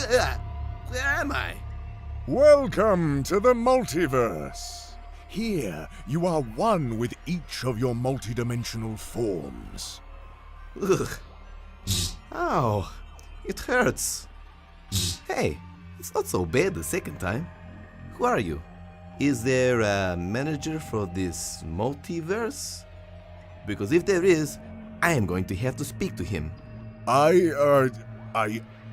Where am I? Welcome to the multiverse. Here, you are one with each of your multidimensional forms. Ugh. Ow. It hurts. Hey, it's not so bad the second time. Who are you? Is there a manager for this multiverse? Because if there is, I am going to have to speak to him.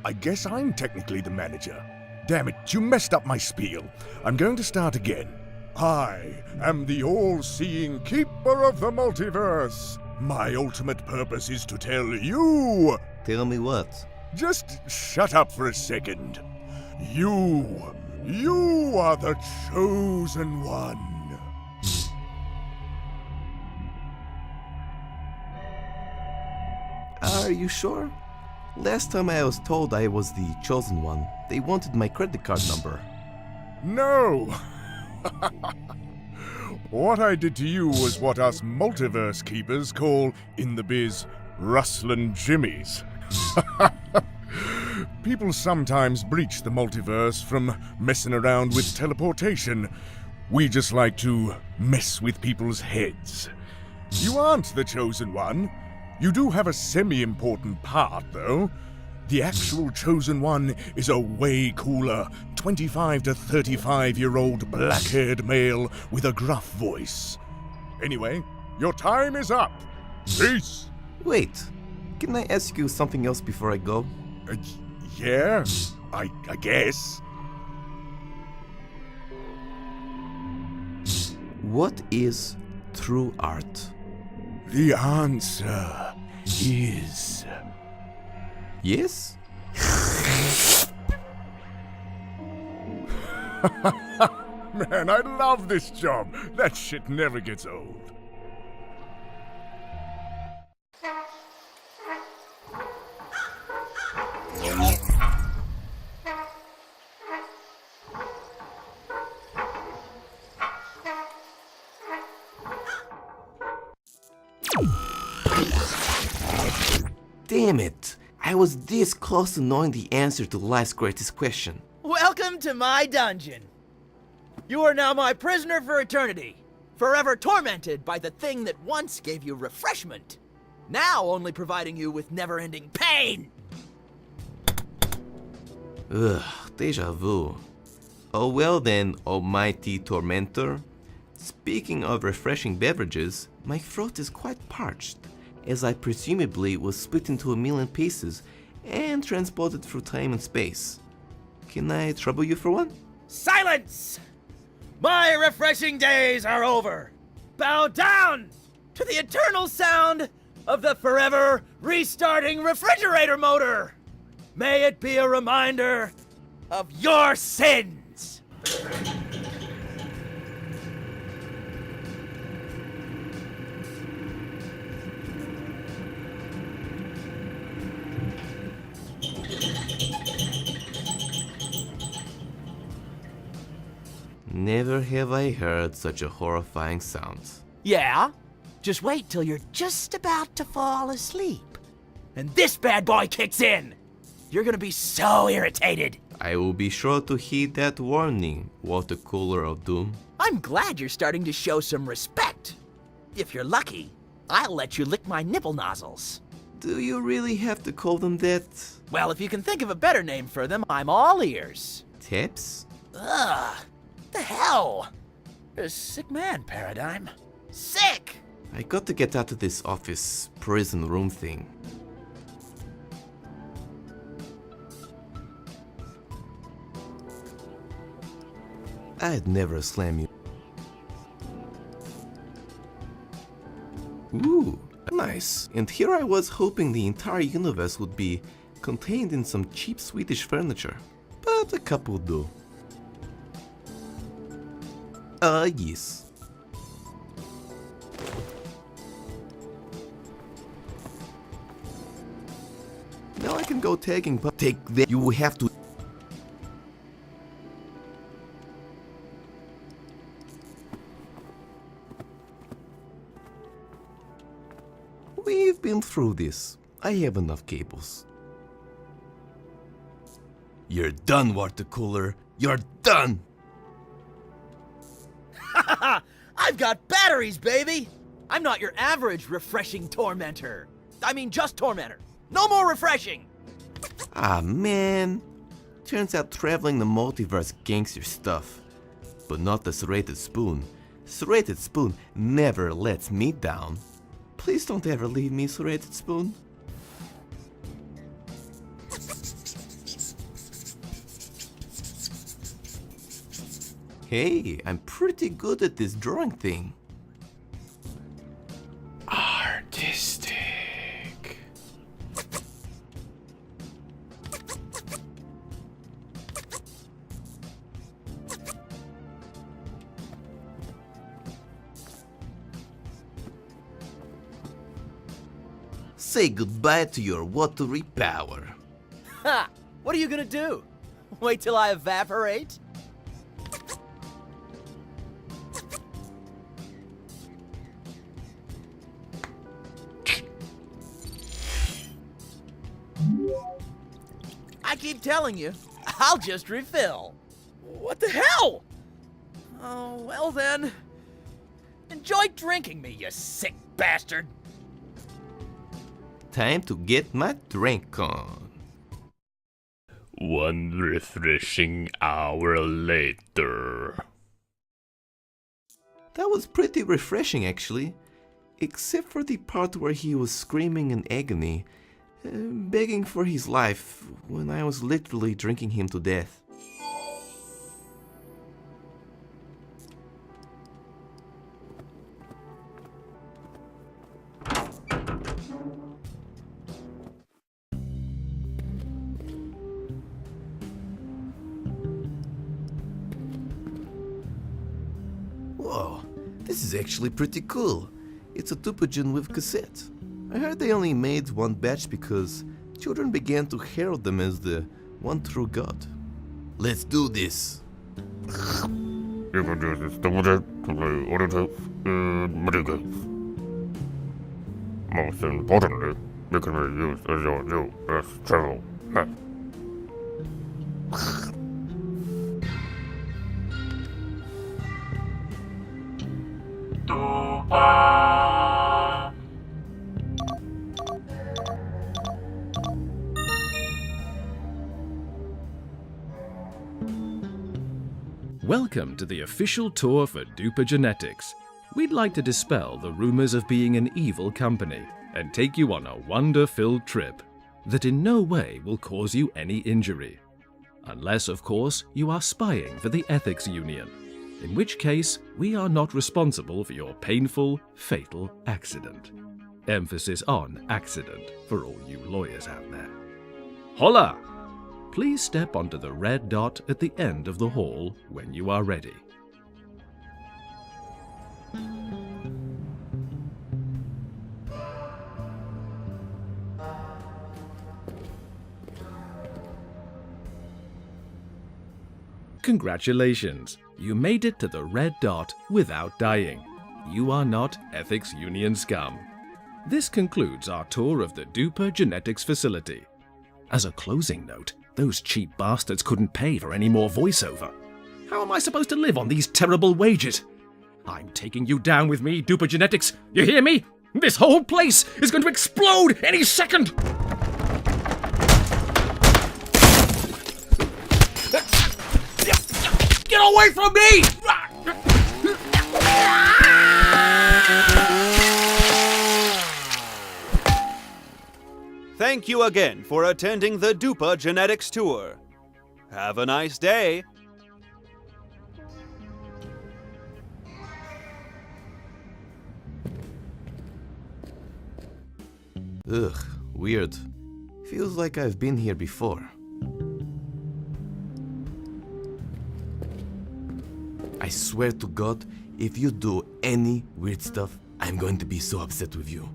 I guess I'm technically the manager. Damn it, you messed up my spiel. I'm going to start again. I am the all-seeing keeper of the multiverse. My ultimate purpose is to tell you... Tell me what? Just shut up for a second. You are the chosen one. Are you sure? Last time I was told I was the chosen one, they wanted my credit card number. No! What I did to you was what us multiverse keepers call, in the biz, rustlin' jimmies. People sometimes breach the multiverse from messing around with teleportation. We just like to mess with people's heads. You aren't the chosen one. You do have a semi-important part, though. The actual chosen one is a way cooler 25 to 35-year-old black-haired male with a gruff voice. Anyway, your time is up. Peace! Wait, can I ask you something else before I go? Yeah, I guess. What is true art? The answer is... Yes? Man, I love this job. That shit never gets old. Damn it! I was this close to knowing the answer to life's greatest question. Welcome to my dungeon. You are now my prisoner for eternity, forever tormented by the thing that once gave you refreshment, now only providing you with never-ending pain. Ugh, deja vu. Oh well then, almighty tormentor. Speaking of refreshing beverages, my throat is quite parched, as I presumably was split into a million pieces and transported through time and space. Can I trouble you for one? Silence! My refreshing days are over. Bow down to the eternal sound of the forever restarting refrigerator motor. May it be a reminder of your sins. Never have I heard such a horrifying sound. Yeah? Just wait till you're just about to fall asleep. And this bad boy kicks in. You're gonna be so irritated. I will be sure to heed that warning, water cooler of doom. I'm glad you're starting to show some respect. If you're lucky, I'll let you lick my nipple nozzles. Do you really have to call them that? Well, if you can think of a better name for them, I'm all ears. Taps? Ugh. The hell? You're a sick man, Paradigm. Sick! I got to get out of this office prison room thing. I'd never slam you. Ooh, nice. And here I was hoping the entire universe would be contained in some cheap Swedish furniture. But a couple do. Yes. Now I can go tagging, but take that. You have to. We've been through this. I have enough cables. You're done, water cooler. You're done! I've got batteries, baby! I'm not your average refreshing tormentor. I mean, just tormentor. No more refreshing! Ah, man. Turns out traveling the multiverse gangster stuff. But not the Serrated Spoon. Serrated Spoon never lets me down. Please don't ever leave me, Serrated Spoon. Hey, I'm pretty good at this drawing thing. Artistic. Say goodbye to your watery power. Ha! What are you gonna do? Wait till I evaporate? I keep telling you, I'll just refill. What the hell? Oh, well then. Enjoy drinking me, you sick bastard. Time to get my drink on. 1 refreshing hour later. That was pretty refreshing actually. Except for the part where he was screaming in agony, begging for his life when I was literally drinking him to death. Whoa, this is actually pretty cool. It's a Dupagen with cassette. I heard they only made one batch because children began to herald them as the one true god. Let's do this. You can do this double check to play auto tapes and video games. Most importantly, you can be used as your new best travel map. Welcome to the official tour for Duper Genetics. We'd like to dispel the rumors of being an evil company and take you on a wonder-filled trip that in no way will cause you any injury. Unless, of course, you are spying for the Ethics Union, in which case we are not responsible for your painful, fatal accident. Emphasis on accident for all you lawyers out there. Holla! Please step onto the red dot at the end of the hall when you are ready. Congratulations! You made it to the red dot without dying. You are not Ethics Union scum. This concludes our tour of the Duper Genetics facility. As a closing note, those cheap bastards couldn't pay for any more voiceover. How am I supposed to live on these terrible wages? I'm taking you down with me, Duper Genetics. You hear me? This whole place is going to explode any second! Get away from me! Thank you again for attending the Duper Genetics Tour. Have a nice day. Ugh, weird. Feels like I've been here before. I swear to God, if you do any weird stuff, I'm going to be so upset with you.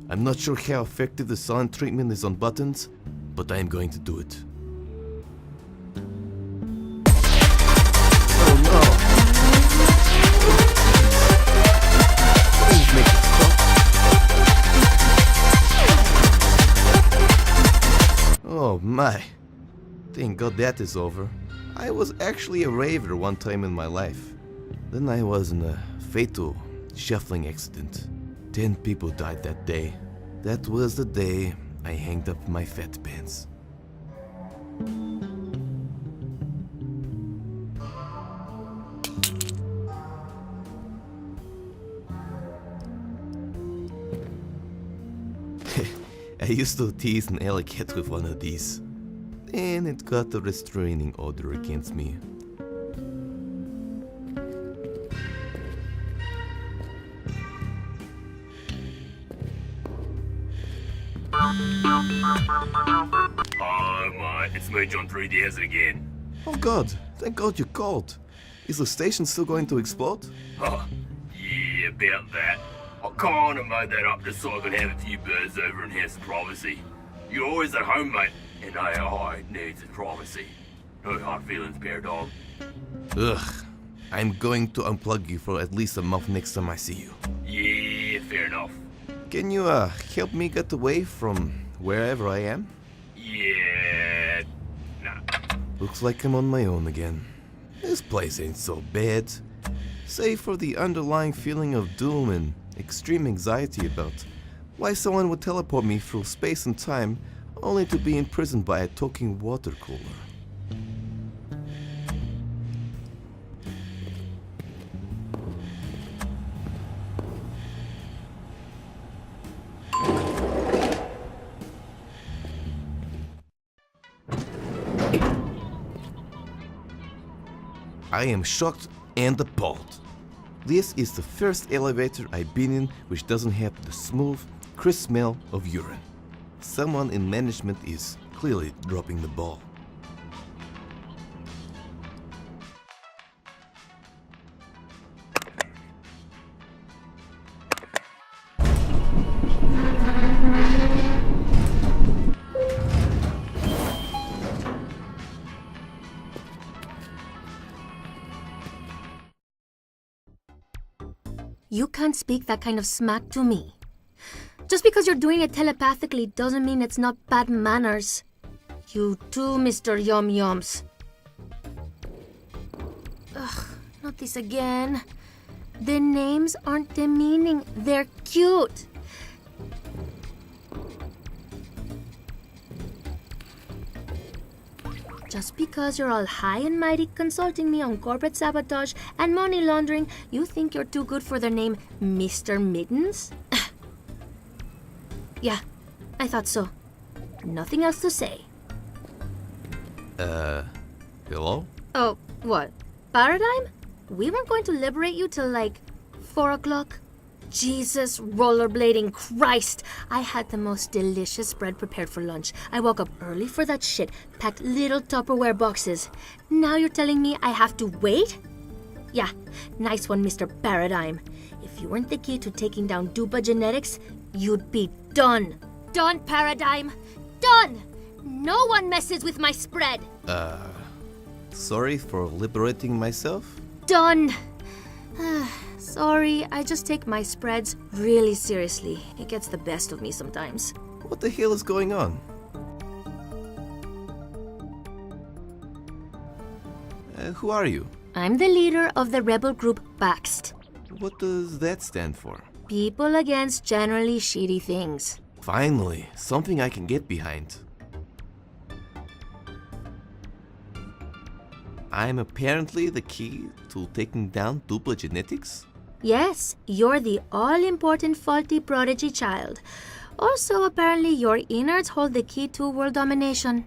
I'm not sure how effective the silent treatment is on buttons, but I am going to do it. Oh no! Please make it stop. Oh my! Thank God that is over. I was actually a raver one time in my life. Then I was in a fatal shuffling accident. 10 people died that day. That was the day I hanged up my fat pants. I used to tease an alley cat with one of these, and it got a restraining order against me. Oh, mate, it's me, John 3DS again. Oh God, thank God you called. Is the station still going to explode? Oh, yeah, about that. I kinda made that up just so I could have a few birds over and have some privacy. You're always at home, mate, and AI needs its privacy. No hard feelings, bear dog. Ugh, I'm going to unplug you for at least a month next time I see you. Yeah, fair enough. Can you help me get away from wherever I am? Yeah, nah. Looks like I'm on my own again. This place ain't so bad. Save for the underlying feeling of doom and extreme anxiety about why someone would teleport me through space and time only to be imprisoned by a talking water cooler. I am shocked and appalled. This is the first elevator I've been in which doesn't have the smooth, crisp smell of urine. Someone in management is clearly dropping the ball. You can't speak that kind of smack to me. Just because you're doing it telepathically doesn't mean it's not bad manners. You too, Mr. Yum Yums. Ugh, not this again. The names aren't demeaning, they're cute. Just because you're all high and mighty consulting me on corporate sabotage and money laundering, you think you're too good for the name Mr. Middens? Yeah, I thought so. Nothing else to say. Hello? Oh, what? Paradigm? We weren't going to liberate you till like 4 o'clock? Jesus, rollerblading Christ! I had the most delicious bread prepared for lunch. I woke up early for that shit, packed little Tupperware boxes. Now you're telling me I have to wait? Yeah, nice one, Mr. Paradigm. If you weren't the key to taking down Dupa Genetics, you'd be done. Done, Paradigm. Done! No one messes with my spread. Sorry for liberating myself? Done. Sorry, I just take my spreads really seriously. It gets the best of me sometimes. What the hell is going on? Who are you? I'm the leader of the rebel group Baxt. What does that stand for? People against generally shitty things. Finally, something I can get behind. I'm apparently the key to taking down Dupa Genetics? Yes, you're the all-important faulty prodigy child. Also, apparently your innards hold the key to world domination.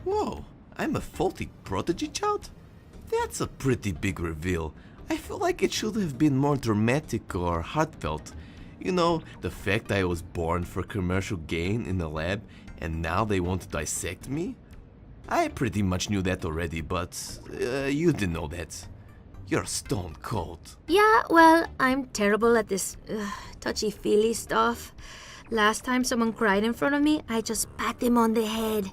Whoa, I'm a faulty prodigy child? That's a pretty big reveal. I feel like it should have been more dramatic or heartfelt. You know, the fact I was born for commercial gain in a lab and now they want to dissect me? I pretty much knew that already, but you didn't know that. You're stone cold. Yeah, well, I'm terrible at this touchy-feely stuff. Last time someone cried in front of me, I just pat them on the head.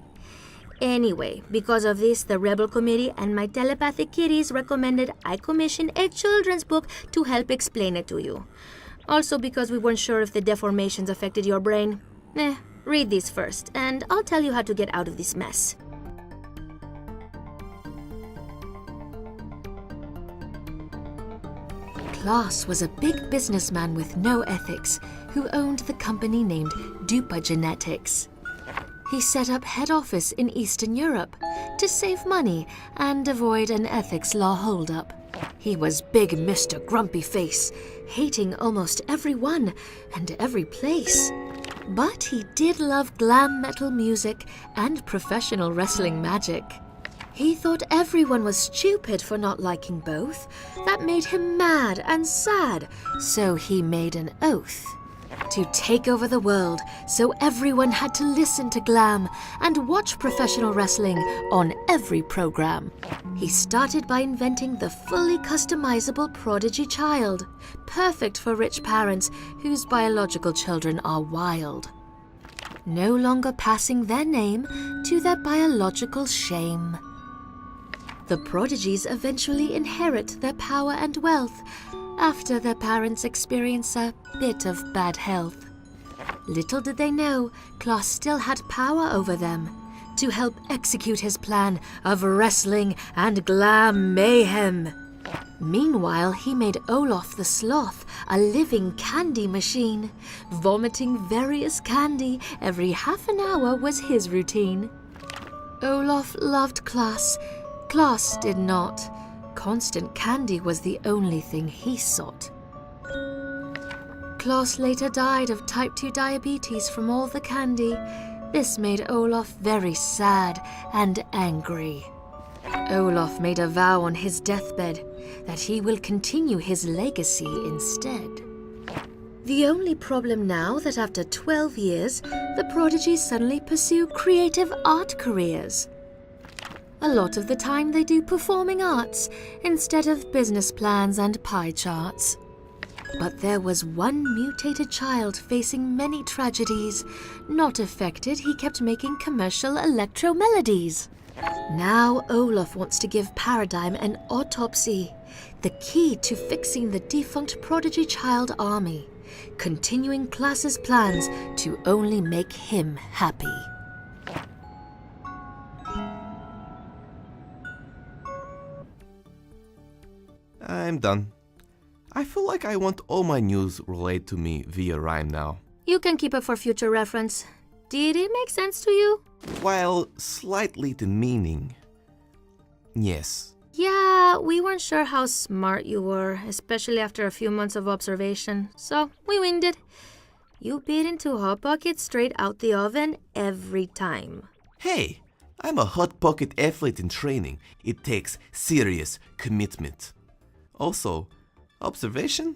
Anyway, because of this, the Rebel Committee and my telepathic kitties recommended I commission a children's book to help explain it to you. Also because we weren't sure if the deformations affected your brain. Read this first, and I'll tell you how to get out of this mess. Klaus was a big businessman with no ethics who owned the company named Dupa Genetics. He set up head office in Eastern Europe to save money and avoid an ethics law holdup. He was big Mr. Grumpy Face, hating almost everyone and every place. But he did love glam metal music and professional wrestling magic. He thought everyone was stupid for not liking both. That made him mad and sad, so he made an oath to take over the world, so everyone had to listen to glam and watch professional wrestling on every program. He started by inventing the fully customizable prodigy child, perfect for rich parents whose biological children are wild, no longer passing their name to their biological shame. The prodigies eventually inherit their power and wealth after their parents experience a bit of bad health. Little did they know, Klaus still had power over them to help execute his plan of wrestling and glam mayhem. Meanwhile, he made Olaf the Sloth a living candy machine. Vomiting various candy every half an hour was his routine. Olaf loved Klaus. Klaus did not. Constant candy was the only thing he sought. Klaus later died of type 2 diabetes from all the candy. This made Olaf very sad and angry. Olaf made a vow on his deathbed that he will continue his legacy instead. The only problem now that after 12 years, the prodigies suddenly pursue creative art careers. A lot of the time they do performing arts instead of business plans and pie charts. But there was one mutated child facing many tragedies. Not affected, he kept making commercial electro melodies. Now Olaf wants to give Paradigm an autopsy, the key to fixing the defunct prodigy child army, continuing Klaus's plans to only make him happy. I'm done. I feel like I want all my news relayed to me via rhyme now. You can keep it for future reference. Did it make sense to you? While slightly demeaning. Yes. Yeah, we weren't sure how smart you were, especially after a few months of observation, so we winged it. You bit into Hot Pocket straight out the oven every time. Hey, I'm a Hot Pocket athlete in training. It takes serious commitment. Also, observation?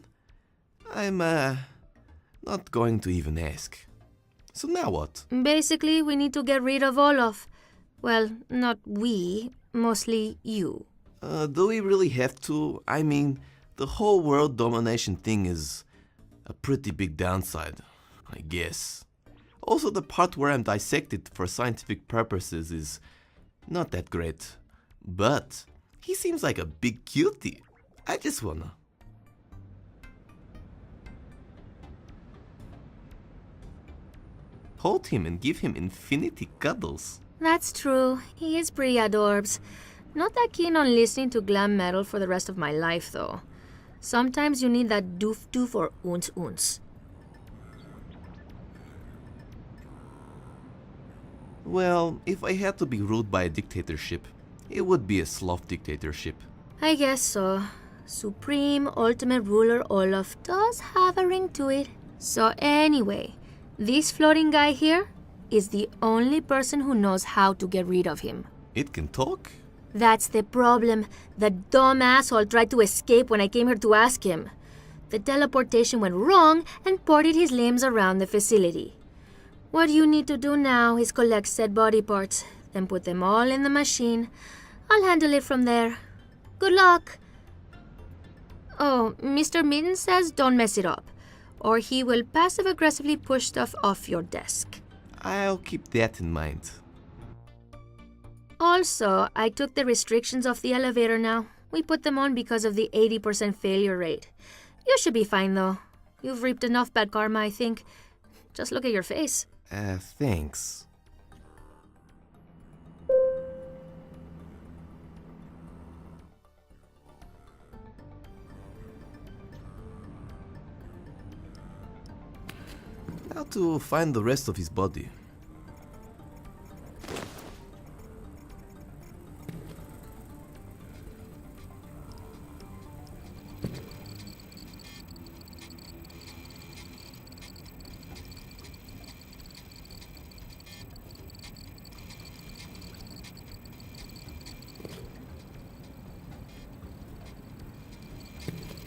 I'm not going to even ask. So now what? Basically, we need to get rid of Olaf. Well, not we, mostly you. Do we really have to? I mean, the whole world domination thing is a pretty big downside, I guess. Also, the part where I'm dissected for scientific purposes is not that great. But he seems like a big cutie. I just wanna. Hold him and give him infinity cuddles. That's true. He is pretty adorbs. Not that keen on listening to glam metal for the rest of my life, though. Sometimes you need that doof-doof or oons-oons. Well, if I had to be ruled by a dictatorship, it would be a sloth dictatorship. I guess so. Supreme Ultimate Ruler Olaf does have a ring to it. So anyway, this floating guy here is the only person who knows how to get rid of him. It can talk? That's the problem. The dumb asshole tried to escape when I came here to ask him. The teleportation went wrong and ported his limbs around the facility. What you need to do now is collect said body parts, then put them all in the machine. I'll handle it from there. Good luck. Oh, Mr. Mitten says don't mess it up, or he will passive-aggressively push stuff off your desk. I'll keep that in mind. Also, I took the restrictions off the elevator now. We put them on because of the 80% failure rate. You should be fine, though. You've reaped enough bad karma, I think. Just look at your face. Thanks. How to find the rest of his body?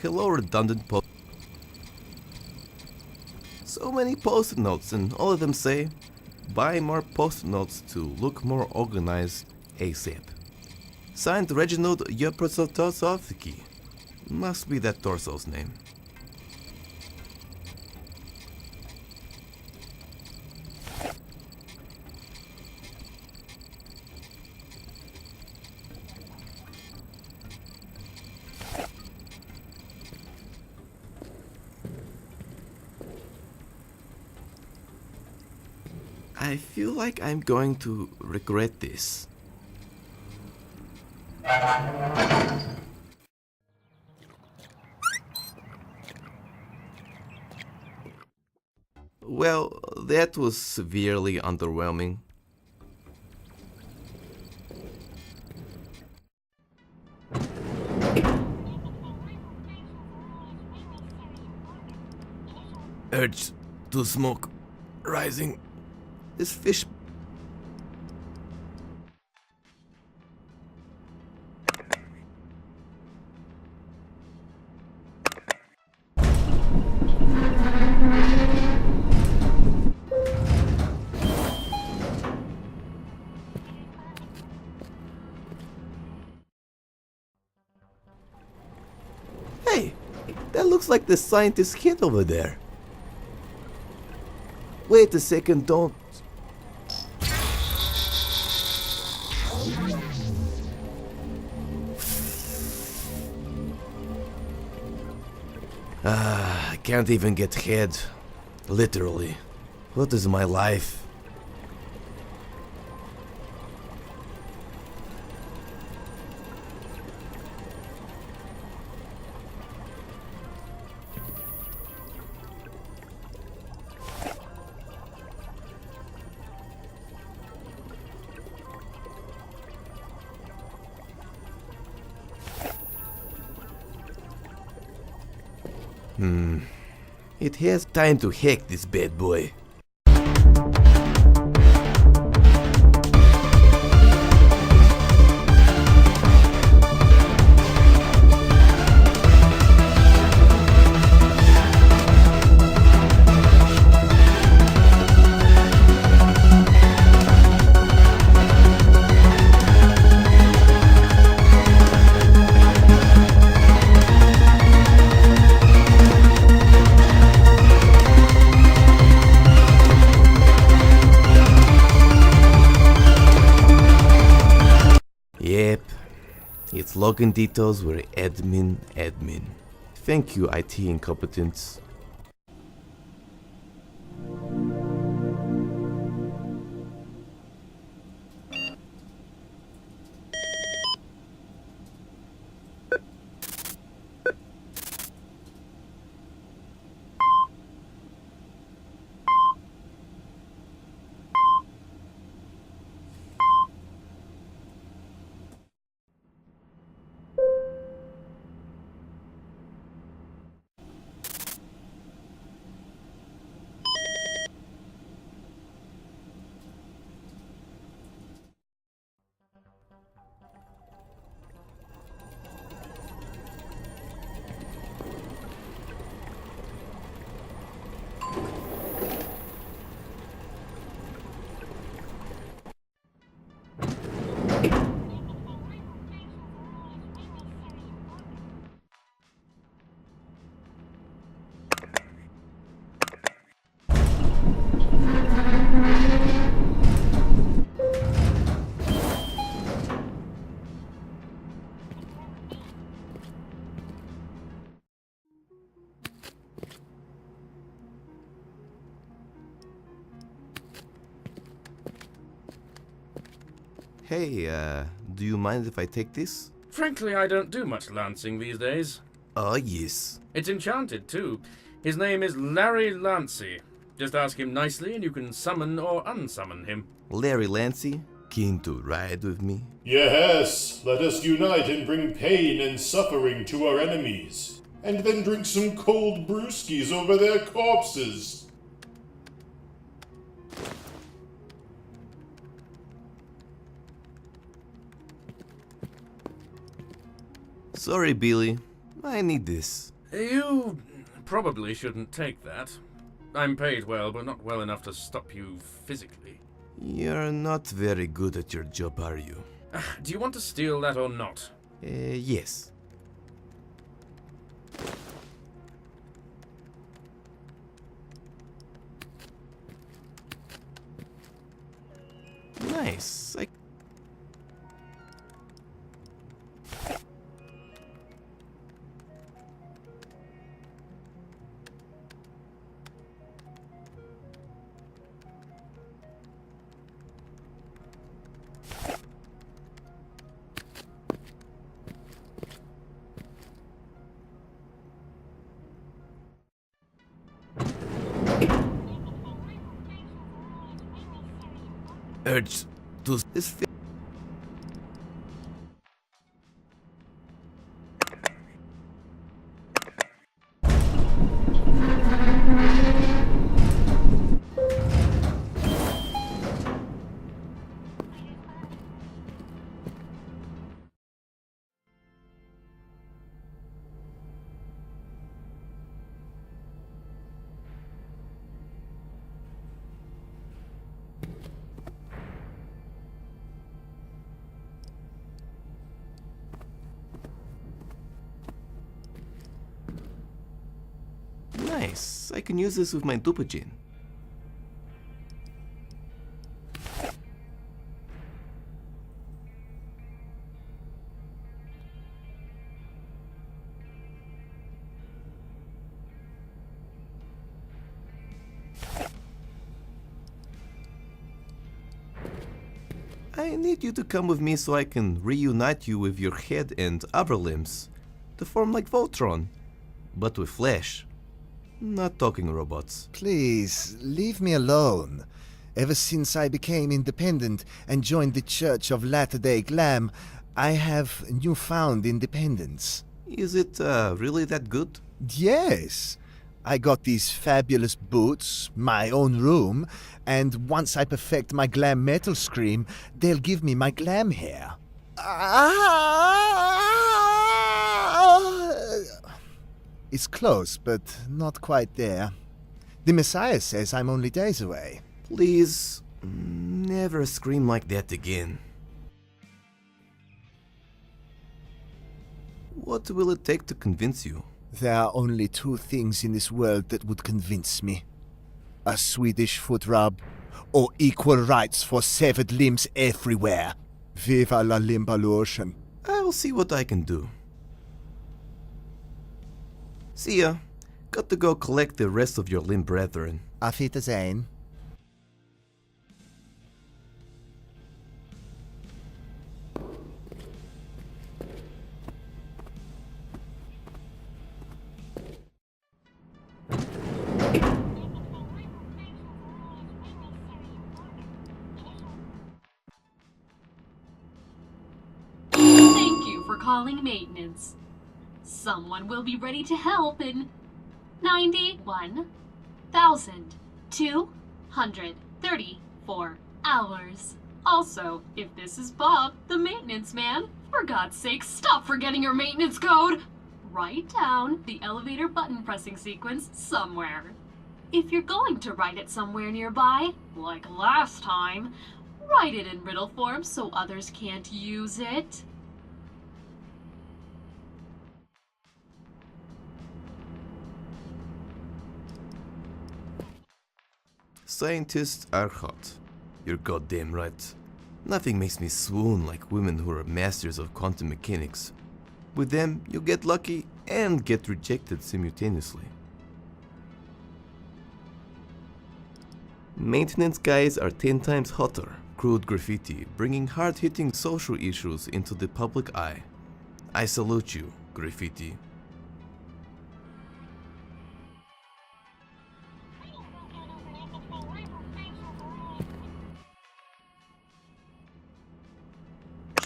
Hello, redundant post. So many post-it notes, and all of them say, buy more post-it notes to look more organized ASAP. Signed Reginald Yeprosotosovsky. Must be that torso's name. I feel like I'm going to regret this. Well, that was severely underwhelming. Urge to smoke rising. This fish. Hey, that looks like the scientist's kid over there. Wait a second, don't. I can't even get head. Literally. What is my life? It has time to hack this bad boy. Yep, its login details were admin. Thank you, IT incompetence. Hey, do you mind if I take this? Frankly, I don't do much lancing these days. Oh, yes. It's enchanted, too. His name is Larry Lancey. Just ask him nicely and you can summon or unsummon him. Larry Lancey, keen to ride with me? Yes, let us unite and bring pain and suffering to our enemies, and then drink some cold brewskis over their corpses. Sorry, Billy. I need this. You probably shouldn't take that. I'm paid well, but not well enough to stop you physically. You're not very good at your job, are you? Do you want to steal that or not? Yes. Nice. Urge to this. Nice. I can use this with my Dupajin. I need you to come with me so I can reunite you with your head and upper limbs to form like Voltron, but with flesh. Not talking robots. Please, leave me alone. Ever since I became independent and joined the Church of Latter-day Glam, I have newfound independence. Is it really that good? Yes. I got these fabulous boots, my own room, and once I perfect my glam metal scream, they'll give me my glam hair. It's close, but not quite there. The Messiah says I'm only days away. Please, never scream like that again. What will it take to convince you? There are only two things in this world that would convince me. A Swedish foot rub, or equal rights for severed limbs everywhere. Viva la Limbalurtion. I'll see what I can do. See ya. Got to go collect the rest of your limb brethren. Auf Wiedersehen. Thank you for calling maintenance. Someone will be ready to help in 91,234 hours. Also, if this is Bob, the maintenance man, for God's sake, stop forgetting your maintenance code! Write down the elevator button pressing sequence somewhere. If you're going to write it somewhere nearby, like last time, write it in riddle form so others can't use it. Scientists are hot. You're goddamn right. Nothing makes me swoon like women who are masters of quantum mechanics. With them, you get lucky and get rejected simultaneously. Maintenance guys are 10 times hotter. Crude graffiti, bringing hard-hitting social issues into the public eye. I salute you, graffiti.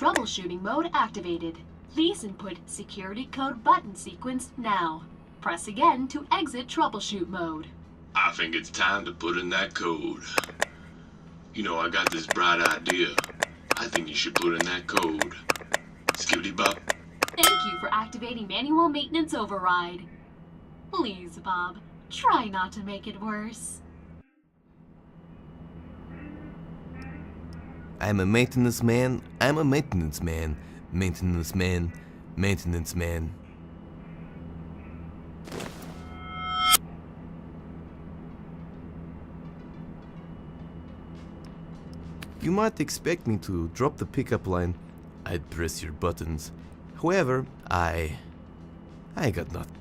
troubleshooting mode activated. Please input security code button sequence now. Press again to exit troubleshoot mode. I think it's time to put in that code. You know, I got this bright idea. I think you should put in that code. Skibbity bop. Thank you for activating manual maintenance override. Please, Bob, try not to make it worse. I'm a maintenance man, I'm a maintenance man, maintenance man, maintenance man. You might expect me to drop the pickup line, I'd press your buttons. However, I got nothing.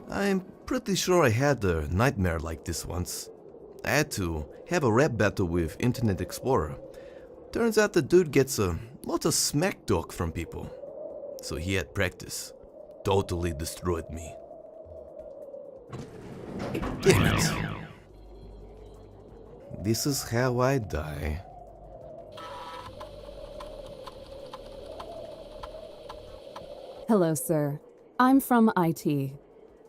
I'm pretty sure I had a nightmare like this once. I had to have a rap battle with Internet Explorer. Turns out the dude gets a lot of smack talk from people. So he had practice. Totally destroyed me. Damn it. This is how I die. Hello, sir. I'm from IT.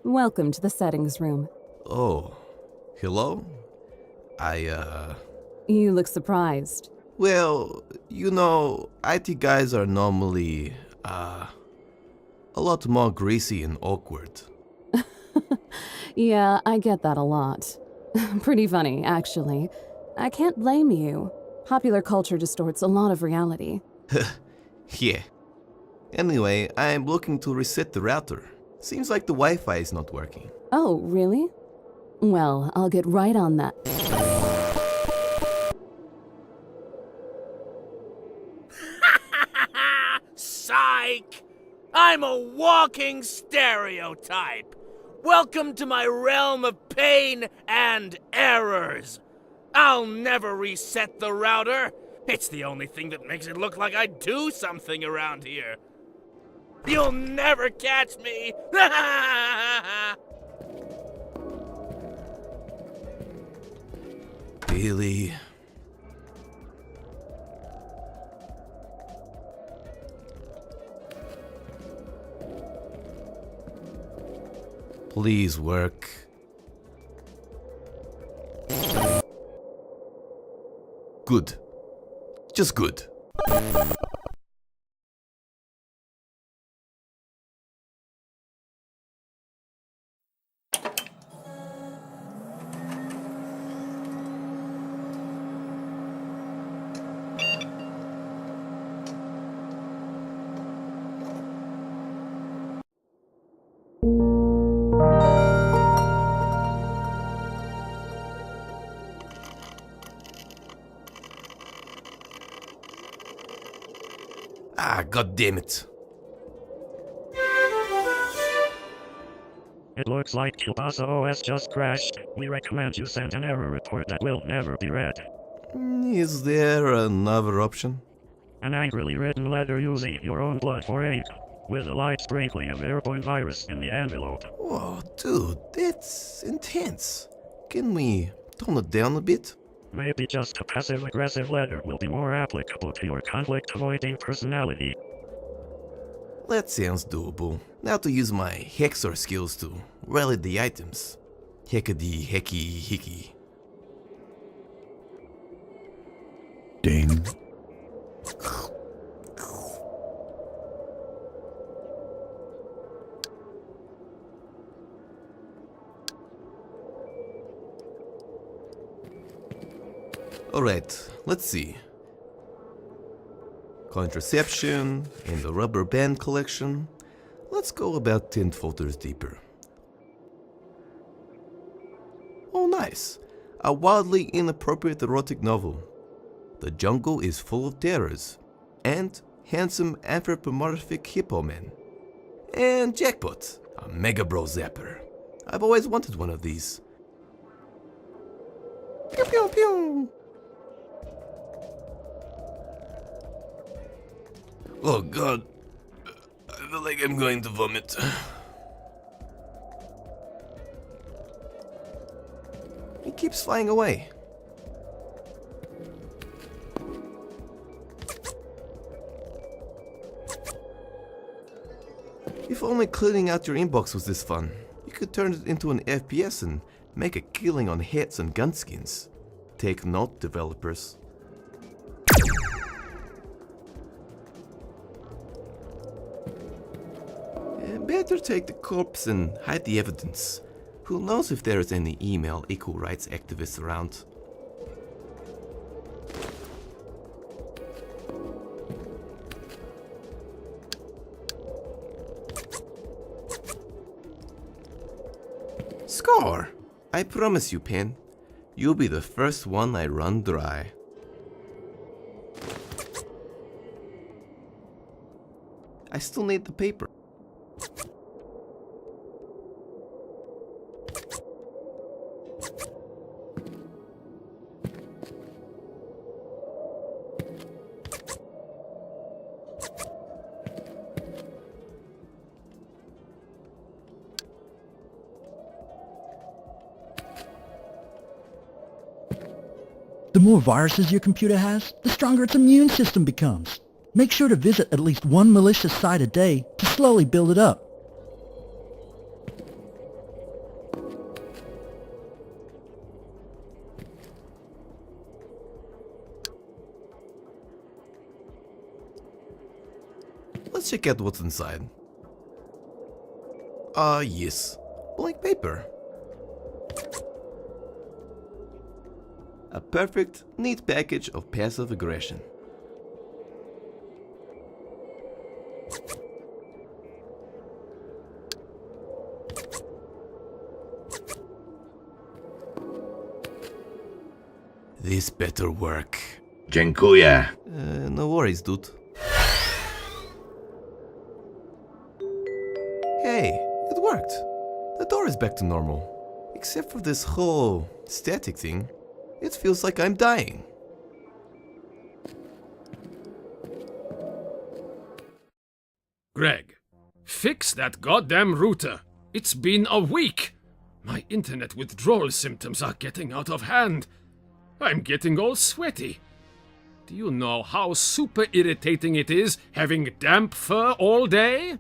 Welcome to the settings room. Oh, hello? You look surprised. Well, you know, IT guys are normally, a lot more greasy and awkward. Yeah, I get that a lot. Pretty funny, actually. I can't blame you. Popular culture distorts a lot of reality. Yeah. Anyway, I'm looking to reset the router. Seems like the Wi-Fi is not working. Oh, really? Well, I'll get right on that. Psych! I'm a walking stereotype. Welcome to my realm of pain and errors. I'll never reset the router. It's the only thing that makes it look like I do something around here. You'll never catch me! Billy. Please work. Good. Just good. Ah, god damn it. It looks like Kielbasa OS just crashed. We recommend you send an error report that will never be read. Is there another option? An angrily written letter using your own blood for ink, with a light sprinkling of airborne virus in the envelope. Whoa, dude, that's intense. Can we tone it down a bit? Maybe just a passive-aggressive letter will be more applicable to your conflict-avoiding personality. That sounds doable. Now to use my Hexor skills to rally the items. Heckady hecky hickey. Ding. Alright, let's see. Contraception and the rubber band collection. Let's go about 10 folders deeper. Oh nice! A wildly inappropriate erotic novel. The jungle is full of terrors and handsome anthropomorphic hippo man. And jackpot, a Mega Bro Zapper. I've always wanted one of these. Pew pew pew! Oh god, I feel like I'm going to vomit. He keeps flying away. If only cleaning out your inbox was this fun. You could turn it into an FPS and make a killing on hits and gun skins. Take note, developers. Better take the corpse and hide the evidence. Who knows if there is any email equal rights activists around. Score! I promise you, Pen, you'll be the first one I run dry. I still need the paper. The more viruses your computer has, the stronger its immune system becomes. Make sure to visit at least one malicious site a day to slowly build it up. Let's check out what's inside. Yes. Blank paper. A perfect, neat package of passive aggression. This better work. Dziękuję. No worries, dude. Hey, it worked. The door is back to normal. Except for this whole static thing. It feels like I'm dying. Greg, fix that goddamn router. It's been a week. My internet withdrawal symptoms are getting out of hand. I'm getting all sweaty. Do you know how super irritating it is having damp fur all day?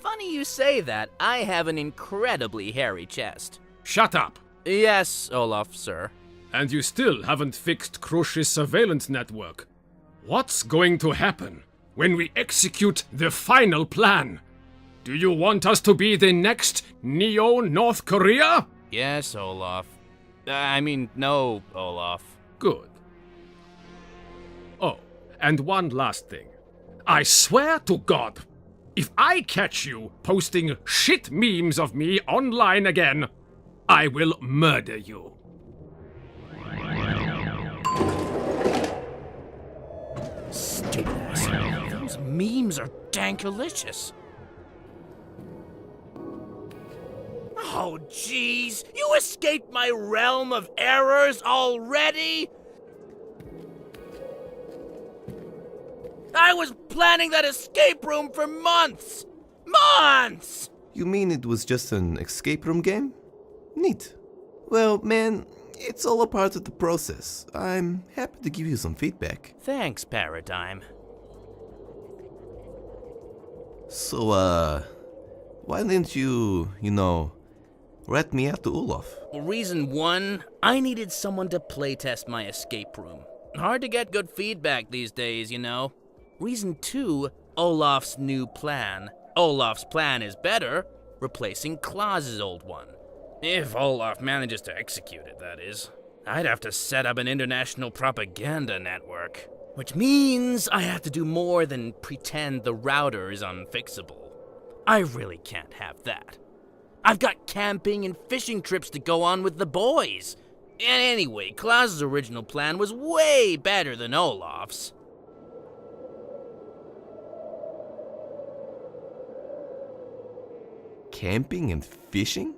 Funny you say that. I have an incredibly hairy chest. Shut up. Yes, Olaf, sir. And you still haven't fixed Krush's surveillance network. What's going to happen when we execute the final plan? Do you want us to be the next Neo-North Korea? Yes, Olaf. No, Olaf. Good. Oh, and one last thing. I swear to God, if I catch you posting shit memes of me online again, I will murder you. Stupid ass. Those memes are dankalicious. Oh, jeez. You escaped my realm of errors already? I was planning that escape room for months! Months! You mean it was just an escape room game? Neat. Well, man, it's all a part of the process. I'm happy to give you some feedback. Thanks, Paradigm. So, why didn't you, rat me out to Olaf? Reason 1, I needed someone to playtest my escape room. Hard to get good feedback these days, you know. Reason 2, Olaf's new plan. Olaf's plan is better, replacing Klaus's old one. If Olaf manages to execute it, that is. I'd have to set up an international propaganda network. Which means I have to do more than pretend the router is unfixable. I really can't have that. I've got camping and fishing trips to go on with the boys. And anyway, Klaus's original plan was way better than Olaf's. camping and fishing?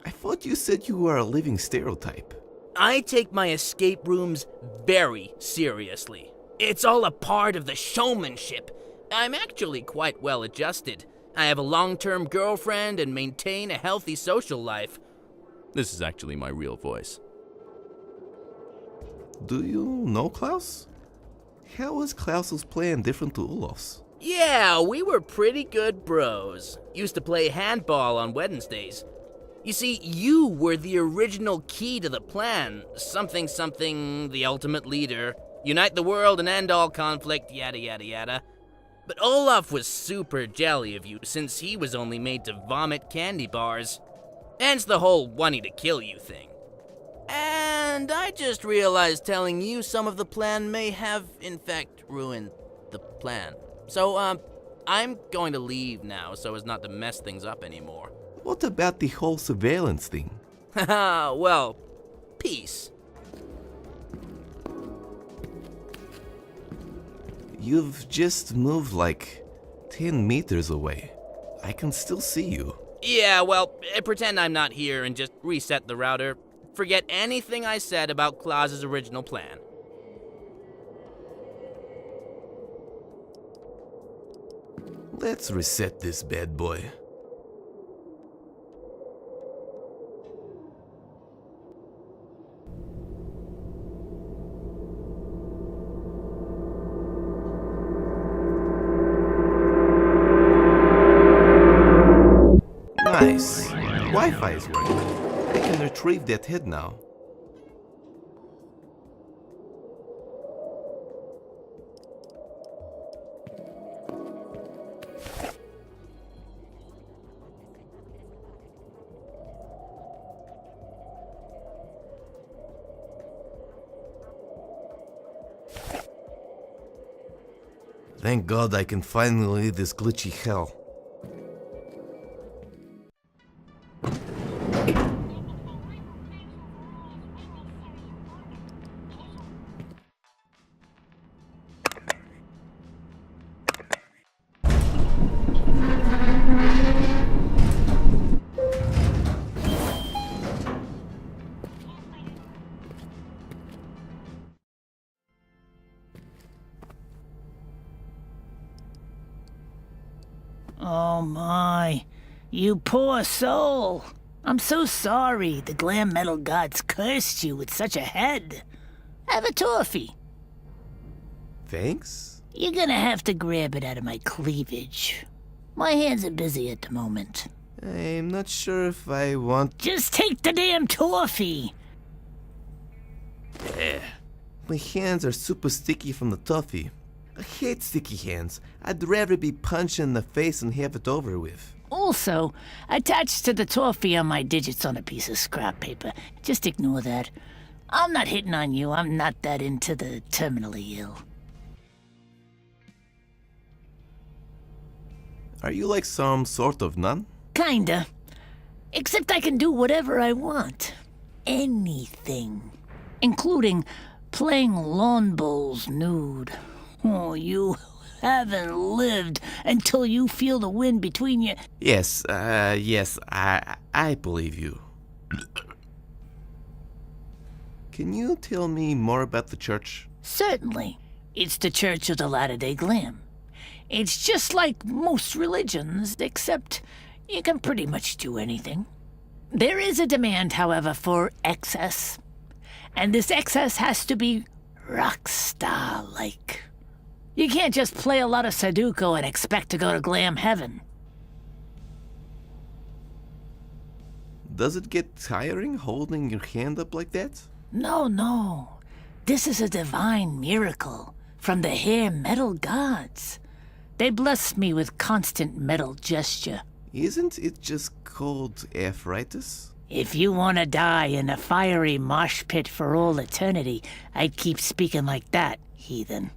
I thought you said you were a living stereotype. I take my escape rooms very seriously. It's all a part of the showmanship. I'm actually quite well adjusted. I have a long-term girlfriend and maintain a healthy social life. This is actually my real voice. Do you know Klaus? How was Klaus's plan different to Olaf's? Yeah, we were pretty good bros. Used to play handball on Wednesdays. You see, you were the original key to the plan. Something, the ultimate leader. Unite the world and end all conflict, yada yada yada. But Olaf was super jelly of you since he was only made to vomit candy bars. Hence the whole wanting to kill you thing. And I just realized telling you some of the plan may have, in fact, ruined the plan. So, I'm going to leave now so as not to mess things up anymore. What about the whole surveillance thing? Haha, well, peace. You've just moved like 10 meters away. I can still see you. Yeah, well, pretend I'm not here and just reset the router. Forget anything I said about Klaus's original plan. Let's reset this bad boy. Nice. Wi-Fi is working. I can retrieve that head now. Thank God I can finally leave this glitchy hell. Oh my, you poor soul. I'm so sorry the glam metal gods cursed you with such a head. Have a toffee. Thanks? You're gonna have to grab it out of my cleavage. My hands are busy at the moment. I'm not sure if I want... Just take the damn toffee! My hands are super sticky from the toffee. I hate sticky hands. I'd rather be punched in the face and have it over with. Also, attached to the toffee are my digits on a piece of scrap paper. Just ignore that. I'm not hitting on you. I'm not that into the terminally ill. Are you like some sort of nun? Kinda. Except I can do whatever I want. Anything. Including playing lawn bowls nude. Oh, you haven't lived until you feel the wind between your... Yes, I believe you. Can you tell me more about the church? Certainly. It's the Church of the Latter-day Glam. It's just like most religions, except you can pretty much do anything. There is a demand, however, for excess. And this excess has to be rock star-like. You can't just play a lot of Sudoku and expect to go to glam heaven. Does it get tiring holding your hand up like that? No. This is a divine miracle from the hair metal gods. They bless me with constant metal gesture. Isn't it just called arthritis? If you want to die in a fiery mosh pit for all eternity, I'd keep speaking like that, heathen.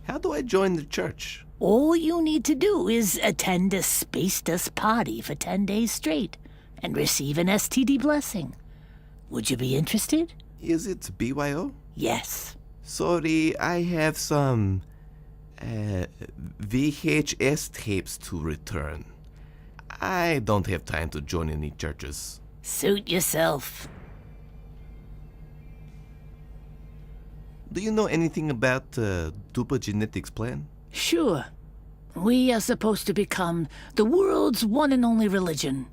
How do I join the church? All you need to do is attend a Space Dust party for 10 days straight and receive an STD blessing. Would you be interested? Is it BYO? Yes. Sorry, I have some VHS tapes to return. I don't have time to join any churches. Suit yourself. Do you know anything about Dupa Genetics plan? Sure. We are supposed to become the world's one and only religion.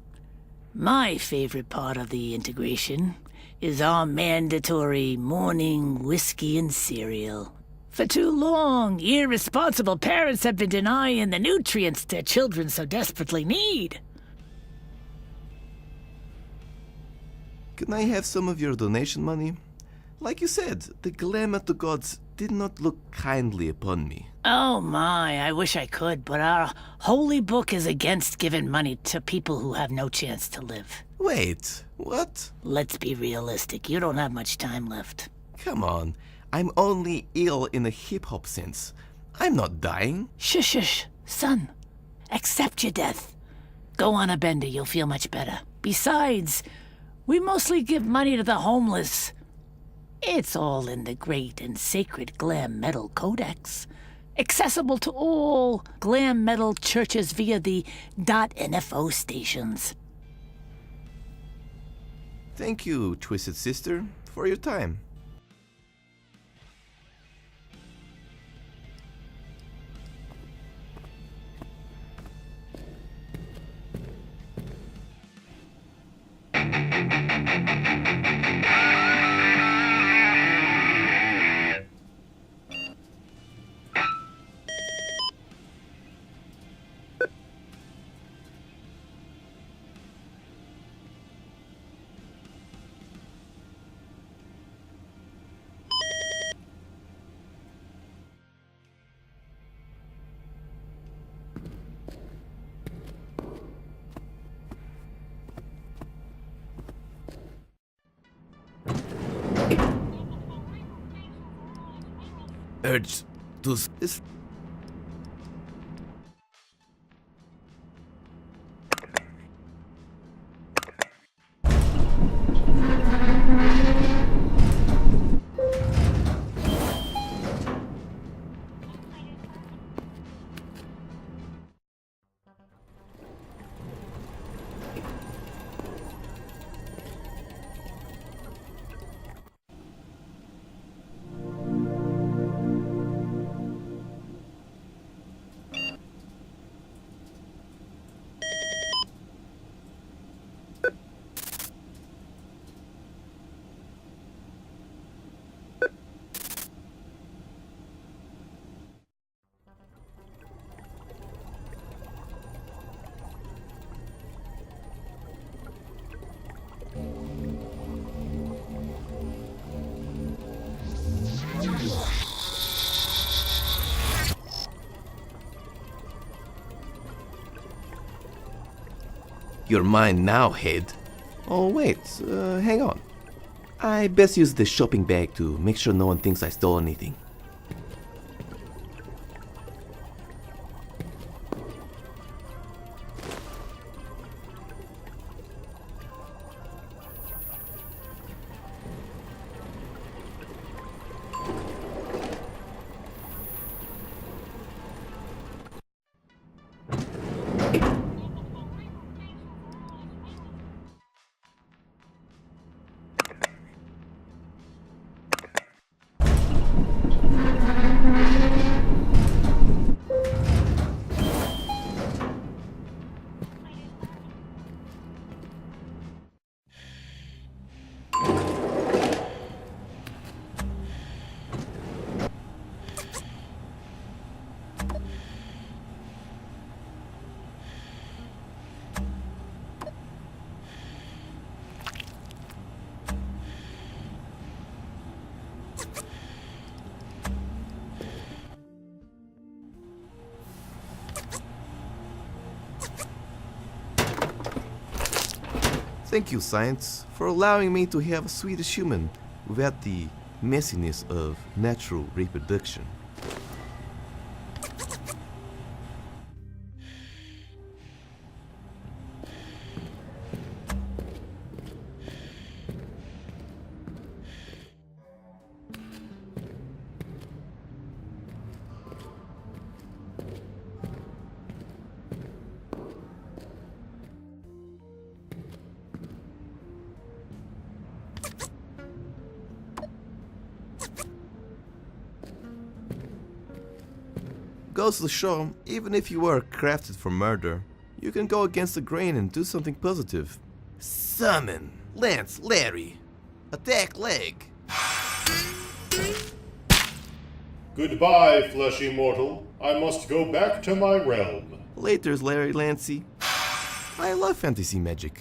My favorite part of the integration is our mandatory morning whiskey and cereal. For too long, irresponsible parents have been denying the nutrients their children so desperately need. Can I have some of your donation money? Like you said, the Glametal gods did not look kindly upon me. Oh my, I wish I could, but our holy book is against giving money to people who have no chance to live. Wait, what? Let's be realistic, you don't have much time left. Come on, I'm only ill in a hip-hop sense. I'm not dying. Shush, son. Accept your death. Go on a bender, you'll feel much better. Besides, we mostly give money to the homeless. It's all in the great and sacred Glam Metal Codex, accessible to all Glam Metal churches via the .NFO stations. Thank you, Twisted Sister, for your time. Urge to this. You're mine now, head. Oh wait, hang on. I best use the shopping bag to make sure no one thinks I stole anything. Thank you, science, for allowing me to have a Swedish human without the messiness of natural reproduction. Goes to show, even if you were crafted for murder, you can go against the grain and do something positive. Summon! Lance, Larry! Attack leg! Goodbye, fleshy mortal. I must go back to my realm. Later's Larry Lancy. I love fantasy magic.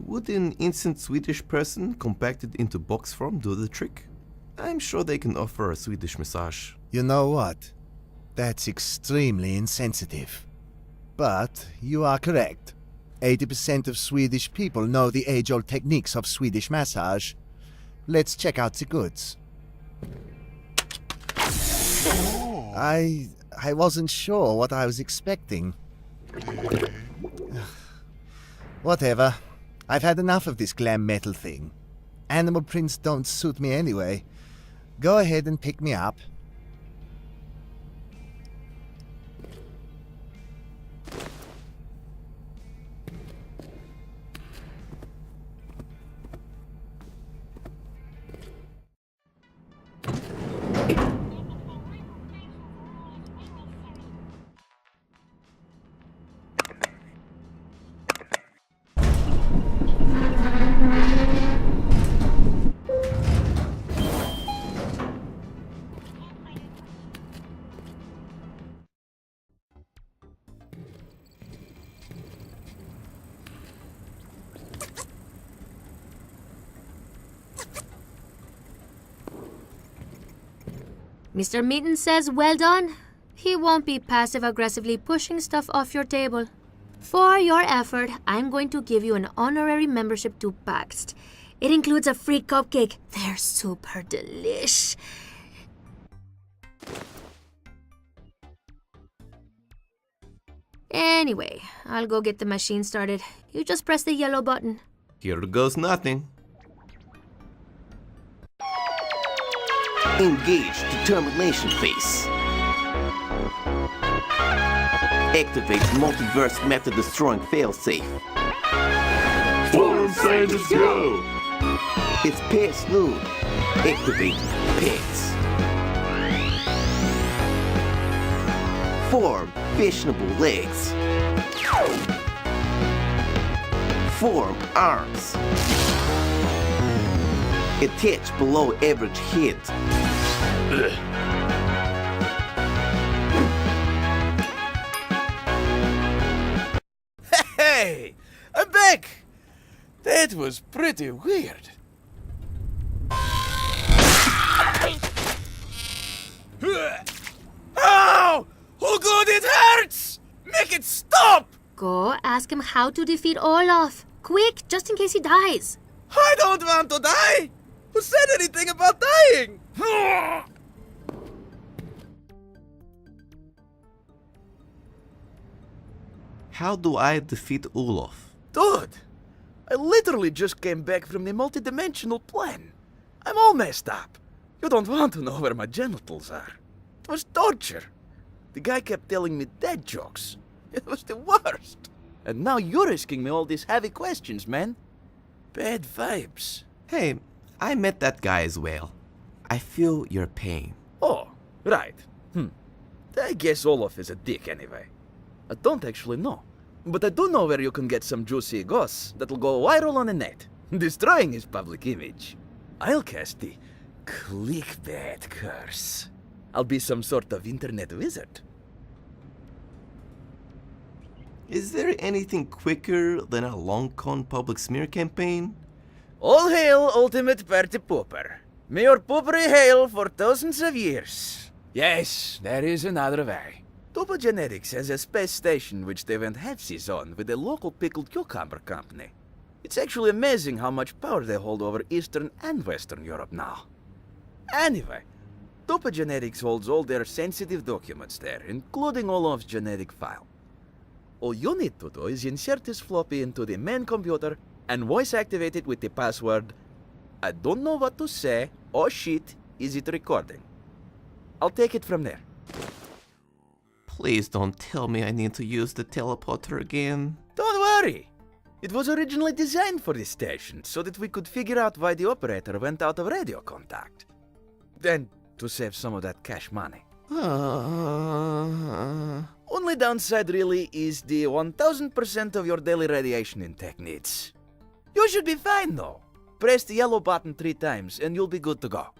Would an instant Swedish person compacted into box form do the trick? I'm sure they can offer a Swedish massage. You know what? That's extremely insensitive. But you are correct. 80% of Swedish people know the age-old techniques of Swedish massage. Let's check out the goods. I wasn't sure what I was expecting. Whatever. I've had enough of this glam metal thing. Animal prints don't suit me anyway. Go ahead and pick me up. Mr. Meaton says well done. He won't be passive-aggressively pushing stuff off your table. For your effort, I'm going to give you an honorary membership to Paxed. It includes a free cupcake. They're super delish. Anyway, I'll go get the machine started. You just press the yellow button. Here goes nothing. Engage determination phase. Activate multiverse method destroying failsafe. Form scientists go! It's past noon. Activate pets. Form fashionable legs. Form arms. Attach below average head. Hey! I'm back! That was pretty weird. Ow! Oh god, it hurts! Make it stop! Go ask him how to defeat Olaf. Quick, just in case he dies. I don't want to die! Who said anything about dying? How do I defeat Olaf? Dude, I literally just came back from the multidimensional plane. I'm all messed up. You don't want to know where my genitals are. It was torture. The guy kept telling me dad jokes. It was the worst. And now you're asking me all these heavy questions, man. Bad vibes. Hey, I met that guy as well. I feel your pain. Oh, right. I guess Olaf is a dick anyway. I don't actually know. But I do know where you can get some juicy goss that'll go viral on the net, destroying his public image. I'll cast the clickbait curse. I'll be some sort of internet wizard. Is there anything quicker than a long-con public smear campaign? All hail ultimate party pooper. May your poopery hail for thousands of years. Yes, there is another way. Dupa Genetics has a space station which they went halfsies on with a local pickled cucumber company. It's actually amazing how much power they hold over Eastern and Western Europe now. Anyway, Dupa Genetics holds all their sensitive documents there, including Olaf's genetic file. All you need to do is insert this floppy into the main computer and voice activate it with the password, "I don't know what to say, oh shit, is it recording?" I'll take it from there. Please don't tell me I need to use the teleporter again. Don't worry. It was originally designed for this station so that we could figure out why the operator went out of radio contact. Then to save some of that cash money. Only downside really is the 1000% of your daily radiation intake needs. You should be fine though. Press the yellow button 3 times and you'll be good to go.